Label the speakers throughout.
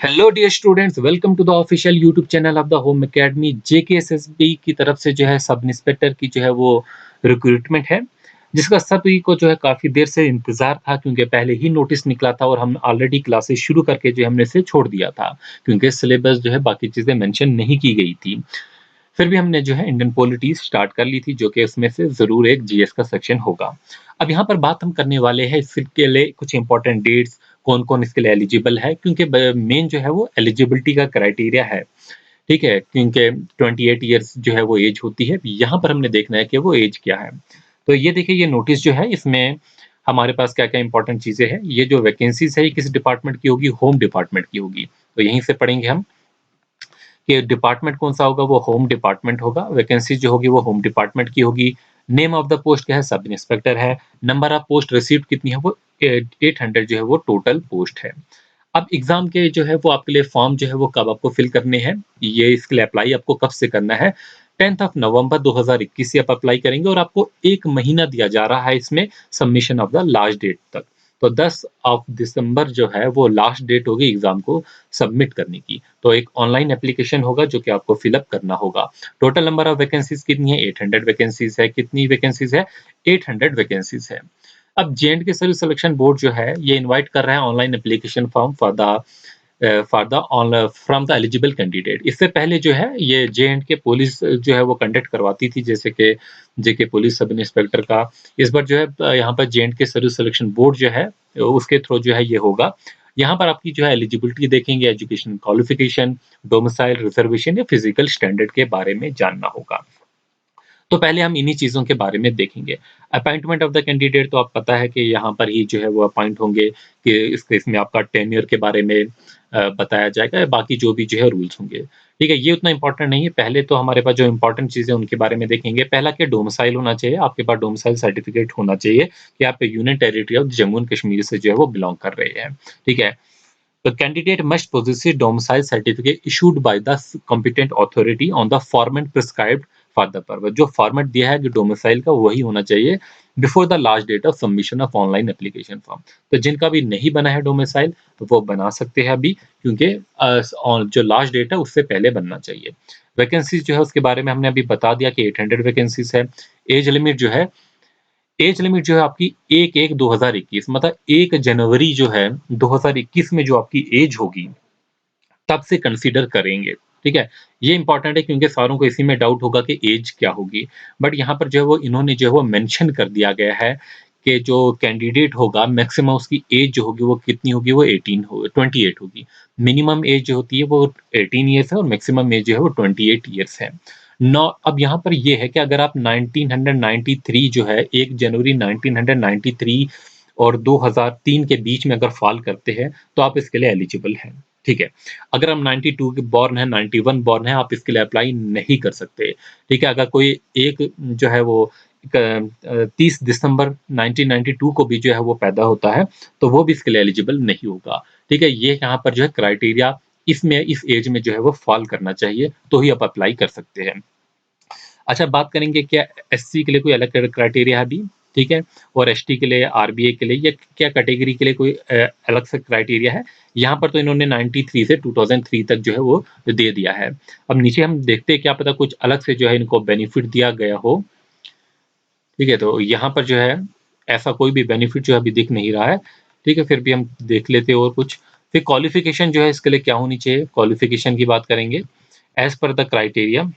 Speaker 1: Hello dear students, welcome to the official YouTube channel of the home academy. JKSSB की तरफ से जो है सब इंस्पेक्टर की जो है वो रिक्रूटमेंट है, जिसका सभी को जो है काफ़ी देर से इंतज़ार था, क्योंकि पहले ही नोटिस निकला था और हम ऑलरेडी क्लासेस शुरू करके जो है हमने इसे छोड़ दिया था, क्योंकि सिलेबस जो है बाकी चीज़ें मेंशन नहीं की गई थी। फिर भी हमने जो है इंडियन पॉलिटी स्टार्ट कर ली थी, जो कि उसमें से ज़रूर एक जीएस का सेक्शन होगा। अब यहाँ पर बात हम करने वाले हैं इसके लिए कुछ इंपॉर्टेंट डेट्स, कौन-कौन इसके लिए एलिजिबल है, क्योंकि ब मेन जो है वो एलिजिबिलिटी का क्राइटेरिया है, ठीक है? क्योंकि 28 इयर्स जो है वो एज होती है। यहाँ पर हमने देखना है कि वो एज क्या है। तो ये देखिए, ये नोटिस जो है इसमें हमारे पास क्या-क्या इंपॉर्टेंट चीज़ें हैं। ये जो वैकेंसीज़ है ये किस डिपार्टमेंट की होगी? होम डिपार्टमेंट की होगी। तो यहीं से पढ़ेंगे हम कि डिपार्टमेंट कौन-सा होगा, वो होम डिपार्टमेंट होगा। वैकेंसी जो होगी वो होम डिपार्टमेंट की होगी। नेम ऑफ द पोस्ट क्या है? सब इंस्पेक्टर है। नंबर ऑफ पोस्ट रिसीव्ड कितनी है? वो 800 जो है वो टोटल पोस्ट है। अब एग्ज़ाम के जो है वो आपके लिए फॉर्म जो है वो कब आपको फिल करने हैं, ये इसके लिए अप्लाई आपको कब से करना है? 10th ऑफ नवंबर 2021 से आप अप्लाई करेंगे और आपको 1 महीना दिया जा रहा है इसमें submission of the last date तक। तो 10 ऑफ दिसंबर जो है वो लास्ट डेट होगी एग्ज़ाम को सबमिट करने की। तो एक ऑनलाइन एप्लीकेशन होगा जो कि आपको फिल अप करना होगा। टोटल नंबर ऑफ वैकेंसीज़ कितनी है? 800 वैकेंसीज़ है। कितनी वैकेंसीज़ है? 800 वैकेंसीज़ है। अब जे-एंड-के सर्विस सिलेक्शन बोर्ड जो है ये इनवाइट कर रहा है online application form for the on from the eligible candidate. इससे पहले जो है ये जे-एंड-के पुलिस जो है वो कंडक्ट करवाती थी, जैसे कि जेके पुलिस सब इंस्पेक्टर का। इस बार जो है यहाँ पर जे-एंड-के सर्विस सिलेक्शन बोर्ड जो है उसके थ्रू जो है ये होगा। यहाँ पर आपकी जो है एलिजिबिलिटी देखेंगे, एजुकेशन क्वालिफिकेशन, डोमिसाइल, रिजर्वेशन या फिजिकल स्टैंडर्ड के बारे में जानना होगा। तो पहले हम इन्हीं चीज़ों के बारे में देखेंगे। अपॉइंटमेंट ऑफ द कैंडिडेट तो आप पता है कि यहाँ पर ही जो है वो अपॉइंट होंगे, कि इस केस में आपका टेन्योर के बारे में बताया जाएगा, बाकी जो भी जो है रूल्स होंगे। ठीक है, ये उतना इम्पोर्टेंट नहीं है। पहले तो हमारे पास जो इम्पोर्टेंट चीज़ें हैं उनके बारे में देखेंगे। पहला क्या, डोमिसाइल होना चाहिए, आपके पास डोमिसाइल सर्टिफिकेट होना चाहिए कि आप union territory of Jammu and Kashmir से जो है वो बिलॉन्ग कर रहे हैं। ठीक है? The candidate must possess a domicile certificate issued by the competent authority on the format prescribed for the purpose। जो फॉर्मेट दिया है जो डोमिसाइल का वही होना चाहिए before the last date of submission of online application form. तो जिनका भी नहीं बना है डोमिसाइल तो वो बना सकते हैं अभी, क्योंकि जो लास्ट डेट है उससे पहले बनना चाहिए। वैकेंसीज जो है उसके बारे में हमने अभी बता दिया कि 800 वैकेंसीज है। एज लिमिट जो है, एज लिमिट जो है आपकी 1/1/2021, मतलब 1 जनवरी जो है 2021 में जो आपकी एज होगी, तब से कंसीडर करेंगे। ठीक है? ये इंपॉर्टेंट है, क्योंकि सारों को इसी में डाउट होगा कि एज क्या होगी। बट यहाँ पर जो है वो इन्होंने जो है वो मेंशन कर दिया गया है कि जो कैंडिडेट होगा मैक्सिमम उसकी एज जो होगी वो कितनी होगी, वो 18 हो 28 होगी। मिनिमम एज जो होती है वो 18 ईयर्स है और मैक्सिमम एज जो है वो 28 ईयर्स है। नौ अब यहाँ पर ये है कि अगर आप 1993 जो है 1 जनवरी 1993 और 2003 के बीच में अगर फ़ॉल करते हैं, तो आप इसके लिए एलिजिबल हैं। ठीक है? अगर हम 92 के बॉर्न हैं, 91 बॉर्न हैं, आप इसके लिए अप्लाई नहीं कर सकते। ठीक है? अगर कोई एक जो है वो 30 दिसंबर 1992 को भी जो है वो पैदा होता है, तो वो भी इसके लिए एलिजिबल नहीं होगा। ठीक है? ये यहाँ पर जो है क्राइटेरिया इसमें इस एज में जो है वो फ़ॉल करना चाहिए, तो ही आप अप्लाई कर सकते हैं। अच्छा, बात करेंगे क्या एससी के लिए कोई अलग क्राइटेरिया है अभी, ठीक है? और एसटी के लिए, आरबीए के लिए, या क्या कैटेगरी के लिए कोई अलग से क्राइटेरिया है? यहाँ पर तो इन्होंने 93 से 2003 तक जो है वो दे दिया है। अब नीचे हम देखते हैं, क्या पता कुछ अलग से जो है इनको बेनिफिट दिया गया हो। ठीक है? तो यहाँ पर जो है ऐसा कोई भी बेनिफिट जो है अभी दिख नहीं रहा है। ठीक है? फिर भी हम देख लेते हैं और कुछ। फिर क्वालिफ़िकेशन जो है इसके लिए क्या होनी चाहिए? क्वालिफ़िकेशन की बात करेंगे। एज़ पर द क्राइटेरिया,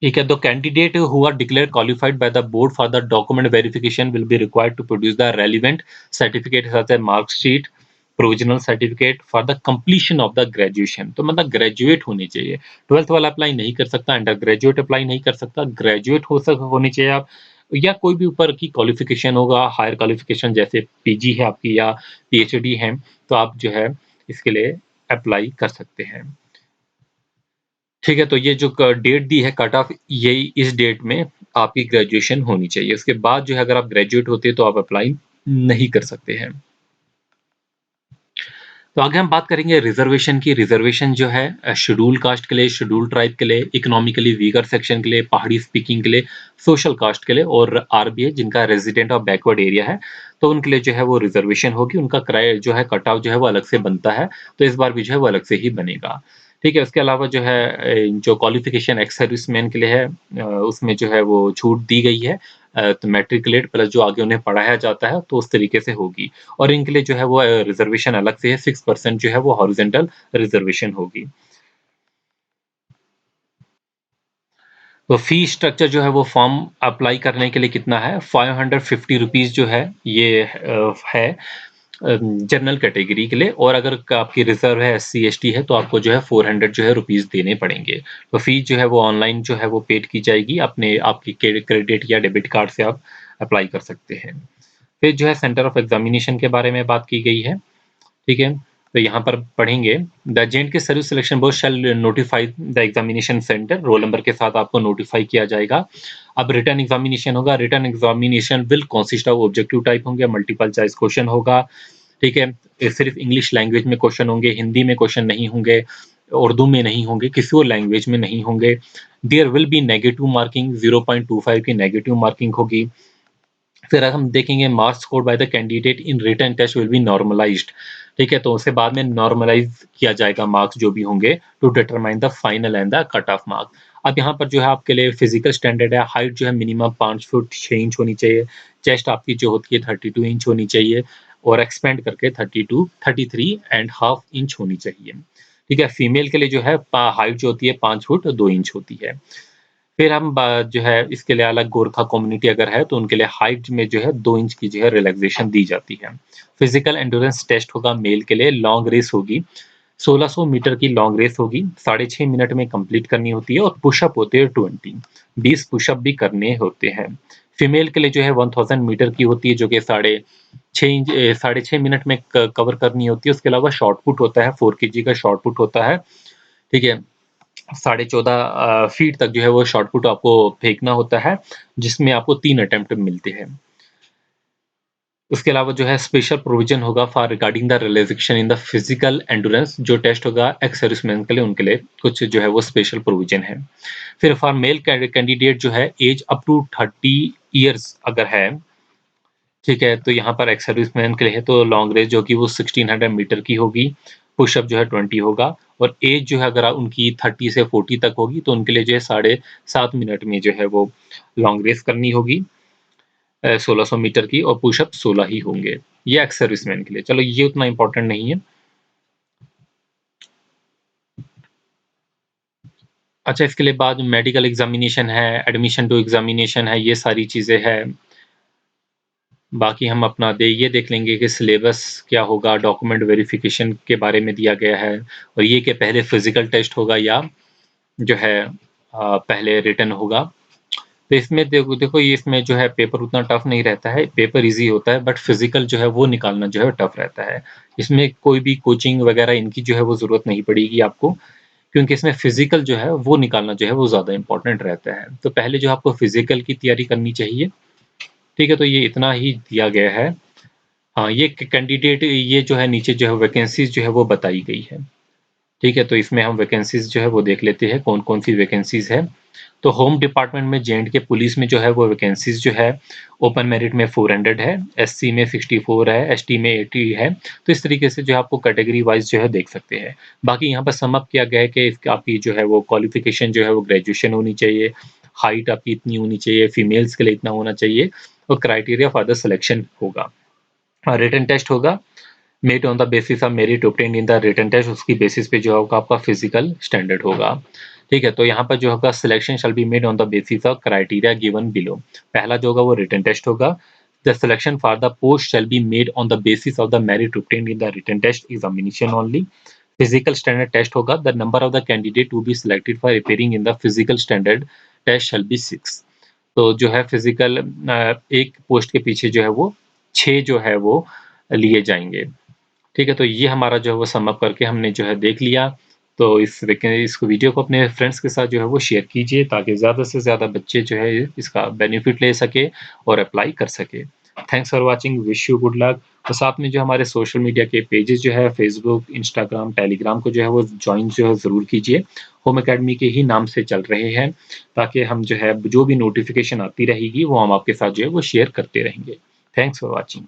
Speaker 1: ठीक है, the candidate who are declared qualified by the board for the document verification will be required to produce the relevant certificate such as mark sheet, provisional certificate for the completion of the graduation. तो मतलब graduate होनी चाहिए। 12th वाला apply नहीं कर सकता, under graduate apply नहीं कर सकता, ग्रेजुएट होनी चाहिए आप, या कोई भी ऊपर की क्वालिफिकेशन होगा, हायर क्वालिफिकेशन जैसे पीजी है आपकी या पीएचडी है, तो आप जो है इसके लिए अप्लाई कर सकते हैं। ठीक है, तो ये जो डेट दी है कट ऑफ, यही इस डेट में आपकी ग्रेजुएशन होनी चाहिए। उसके बाद जो है अगर आप ग्रेजुएट होते हैं तो आप अप्लाई नहीं कर सकते हैं। तो आगे हम बात करेंगे रिजर्वेशन की। रिजर्वेशन जो है शेड्यूल कास्ट के लिए, शेड्यूल ट्राइब के लिए, इकोनॉमिकली वीकर सेक्शन के लिए, पहाड़ी स्पीकिंग के लिए, सोशल कास्ट के लिए और आरबीए जिनका रेजिडेंट ऑफ बैकवर्ड एरिया है, तो उनके लिए जो है वो रिजर्वेशन होगी। उनका किराया जो है कट ऑफ जो है वो अलग से बनता है, तो इस बार भी जो है वो अलग से ही बनेगा। ठीक है, उसके अलावा जो है जो क्वालिफिकेशन एक्स सर्विसमैन के लिए है, उसमें जो है वो छूट दी गई है। तो मैट्रिकुलेट प्लस जो आगे उन्हें पढ़ाया जाता है तो उस तरीके से होगी। और इनके लिए जो है वो रिजर्वेशन अलग से है, 6% जो है वो हॉरिजॉन्टल रिजर्वेशन होगी। तो फी स्ट्रक्चर जो है वो फॉर्म अप्लाई करने के लिए कितना है, 550 रुपीज़ जो है ये है जनरल कैटेगरी के लिए। और अगर आपकी रिजर्व है, एससी एसटी है, तो आपको जो है 400 जो है रुपीज़ देने पड़ेंगे। तो फीस जो है वो ऑनलाइन जो है वो पेड की जाएगी, अपने आपकी क्रेडिट या डेबिट कार्ड से आप अप्लाई कर सकते हैं। फिर जो है सेंटर ऑफ एग्जामिनेशन के बारे में बात की गई है। ठीक है, तो यहाँ पर पढ़ेंगे, the J and K service selection board shall notify the examination centre, roll number के साथ आपको नोटिफाई किया जाएगा। अब रिटर्न एग्जामिनेशन होगा। Written examination will consist of objective type होंगे, मल्टीपल चॉइस क्वेश्चन होगा। ठीक है, ये सिर्फ इंग्लिश लैंग्वेज में क्वेश्चन होंगे, हिंदी में क्वेश्चन नहीं होंगे, उर्दू में नहीं होंगे, किसी और लैंग्वेज में नहीं होंगे। There will be negative marking, 0.25 की नेगेटिव मार्किंग होगी। फिर हम देखेंगे marks scored by the candidate in written test will be normalised. ठीक है, तो उसके बाद में नॉर्मलाइज किया जाएगा मार्क्स जो भी होंगे to determine the final and the cut off mark. अब यहाँ पर जो है आपके लिए फिजिकल स्टैंडर्ड है, हाइट जो है मिनिमम 5 फुट 6 इंच होनी चाहिए, चेस्ट आपकी जो होती है 32 इंच होनी चाहिए और एक्सपेंड करके 33 एंड हाफ इंच होनी चाहिए। ठीक है, फीमेल के लिए जो है हाइट जो होती है 5 फुट 2 इंच होती है। फिर हम जो है इसके लिए अलग गोरखा कम्युनिटी अगर है तो उनके लिए हाइट में जो है 2 इंच की जो है रिलैक्सेशन दी जाती है। फिजिकल एंड्योरेंस टेस्ट होगा मेल के लिए, लॉन्ग रेस होगी, 1600 मीटर की लॉन्ग रेस होगी, 6.5 मिनट में कंप्लीट करनी होती है और पुशअप होते हैं 20 पुशअप भी करने होते हैं। फीमेल के लिए जो है 1000 मीटर की होती है जो कि 6.5 मिनट में कवर करनी होती है। उसके अलावा शॉर्ट पुट होता है, 4 kg का शॉर्ट पुट होता है। ठीक है, 14.5 फीट तक जो है वो शॉट पुट आपको फेंकना होता है, जिसमें आपको 3 अटेम्प्ट मिलते हैं। उसके अलावा जो है स्पेशल प्रोविजन होगा for regarding the relaxation in the physical endurance, जो टेस्ट होगा एक्स सर्विसमैन के लिए, उनके लिए कुछ जो है वो स्पेशल प्रोविजन है। फिर फॉर मेल कैंडिडेट जो है एज अप टू 30 ईयर्स अगर है, ठीक है, तो यहाँ पर एक्स सर्विसमैन के लिए है तो लॉन्ग रेस जो कि वो 1600 मीटर की होगी, पुशअप जो है 20 होगा और एज जो है अगर उनकी 30 से 40 तक होगी तो उनके लिए जो है 7.5 मिनट में जो है वो लॉन्ग रेस करनी होगी 1600 मीटर की और पुशअप 16 ही होंगे। ये एक्स सर्विसमैन के लिए, चलो ये उतना इंपॉर्टेंट नहीं है। अच्छा, इसके लिए बाद मेडिकल एग्जामिनेशन है, एडमिशन टू एग्जामिनेशन है, ये सारी चीज़ें हैं। बाकी हम अपना ये देख लेंगे कि सिलेबस क्या होगा, डॉक्यूमेंट वेरिफिकेशन के बारे में दिया गया है और ये कि पहले फिजिकल टेस्ट होगा या जो है पहले रिटन होगा। तो इसमें देखो देखो ये इसमें जो है पेपर उतना टफ नहीं रहता है, पेपर इजी होता है, बट फिजिकल जो है वो निकालना जो है टफ रहता है। इसमें कोई भी कोचिंग वगैरह इनकी जो है वो ज़रूरत नहीं पड़ेगी आपको, क्योंकि इसमें फिजिकल जो है वो निकालना जो है वो ज़्यादा इंपॉर्टेंट रहता है। तो पहले जो आपको फिजिकल की तैयारी करनी चाहिए। ठीक है, तो ये इतना ही दिया गया है। हाँ, ये कैंडिडेट ये जो है नीचे जो है वैकेंसीज जो है वो बताई गई है। ठीक है, तो इसमें हम वैकेंसीज जो है वो देख लेते हैं कौन-कौन सी वैकेंसीज है। तो होम डिपार्टमेंट में जे&के पुलिस में जो है वो वैकेंसीज जो है ओपन मेरिट में 400 है, एससी में 64 है, एसटी में 80 है। तो इस तरीके से जो है आपको कैटेगरी वाइज़ जो है देख सकते हैं। बाकी यहाँ पर सम अप किया गया है कि इसकी आपकी जो है वो क्वालिफ़िकेशन जो है वो ग्रेजुएशन होनी चाहिए, हाइट आपकी इतनी होनी चाहिए, फीमेल्स के लिए इतना होना चाहिए और क्राइटेरिया फॉर द सिलेक्शन होगा। रिटन टेस्ट होगा, made on the basis of merit obtained in the written test, उसकी बेसिस पे जो होगा आपका फिजिकल स्टैंडर्ड होगा। ठीक है, तो यहाँ पर जो होगा selection shall be made on the basis of criteria given below. पहला जो होगा वो रिटन टेस्ट होगा। The selection for the post shall be made on the basis of the merit obtained in the written test examination only. Physical standard test होगा, the number of the candidate to be selected for appearing in the physical standard test shall be 6। तो जो है physical एक post के पीछे जो है वो 6 जो है वो लिए जाएंगे। ठीक है, तो ये हमारा जो है वो सम अप करके हमने जो है देख लिया। तो इस वीडियो को अपने फ्रेंड्स के साथ जो है वो शेयर कीजिए ताकि ज़्यादा से ज़्यादा बच्चे जो है इसका बेनिफिट ले सके और अप्लाई कर सके। Thanks for watching, wish you good luck. और साथ में जो हमारे सोशल मीडिया के पेजेज़ जो है फ़ेसबुक, इंस्टाग्राम, टेलीग्राम को जो है वो जॉइन जो है ज़रूर कीजिए। होम अकेडमी के ही नाम से चल रहे हैं, ताकि हम जो है जो भी नोटिफ़िकेशन आती रहेगी वो हम आपके साथ जो है वो शेयर करते रहेंगे। Thanks for watching.